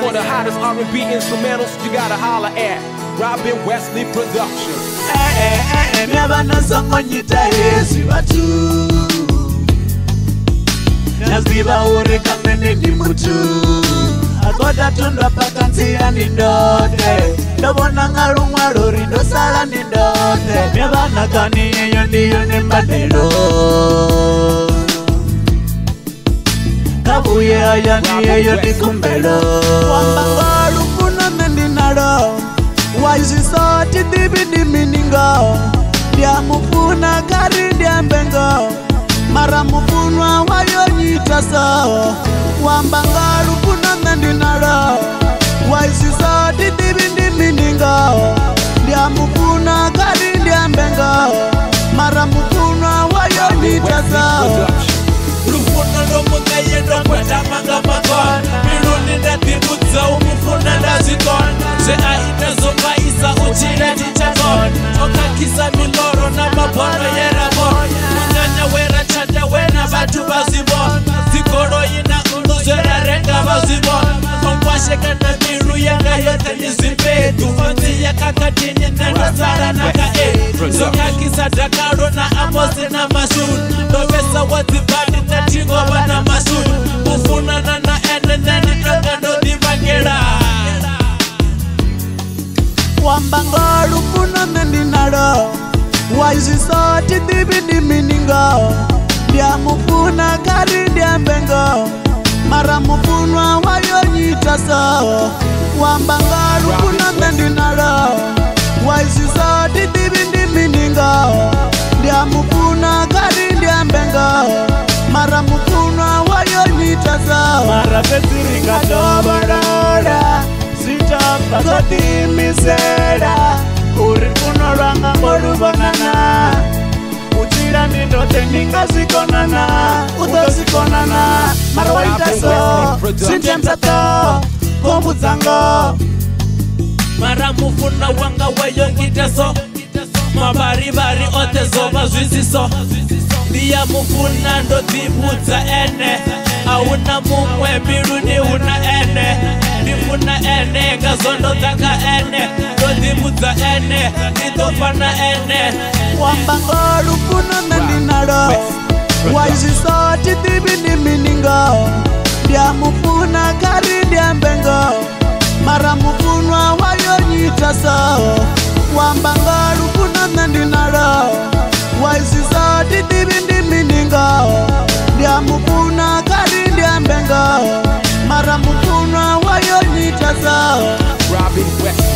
For the hottest R&B instrumentals, you gotta holler at Robin Wesley Productions. Never know someone you tell you batu. Naziba ure kamene ni mutu. Agoda tunda pakansi ani ndote. Dobona ngalungwa lori ndo sala ni ndote. Never nakani yeyo ndiyo nembadelo. Kabuye ayani yeyo nikumbelo. Wambangalu kuna mendinaro. Waisi soti dibi di miningo. Dia mufuna kari dia mbengo. Mara mufunwa wayo nyita so. Wambangalu kuna mendinaro. Waisi soti dibi di miningo. Dia mufuna kari dia mbengo. Mara mufunwa wayo nyita so. Rufuna lomuka yendo kwenda manga makon. Miruni ndatibuza umufuna ndazikon. Se aita zomba isa uchile tichakon. Oka kisa miloro na mabono yerabon. Munganya wera chanda wena batu bazibon. Zikoro ina unduzera renga bazibon. Mkwashe kanda miru yenga yote nizipe. Tufanzi ya kakatini nenda sara na kae. Zoka kisa dakaro na amosi na masun. Dovesa wazibani na tingo wana masun. Ufuna na ene nani kagando divangera. Wambangalu kuna mendinaro. Waisi soti dibi di miningo. Dia mufuna kari dia mbengo. Mara mufunwa wayo nyita so. Wambangalu kuna mendinaro. Waisi soti dibi di miningo. Dia mufuna kari dia mbengo. Mara mufunwa wayo nyita so. Mara petiringa dobarada. Sitapa koti misera. Uri kuno ranga moru banana. Uchira nindo teninga sikonana. Uto sikonana. Marwaita so. Sintiamsa to. Kombu zango. Mara mufuna wanga wayo ngita so. Mabari bari ote zoba zwisi so. Dia mufuna ndo dibuza ene. Auna mumwe miruni una ene. Nifuna ene gazondo taka ene. Ndo dibuza ene. Nitofana ene. Wambangalu kuna mendinaro. Waisi soti dibi di miningo. Dia mufuna kari dia mbengo. Mara mufunwa wayo nyita so. Wambangalu kuna mendinaro. Waisi soti dibi di miningo. Dia mufuna kari dia mbengo. Mara mufunwa wayo nyita so. Robin Wesley.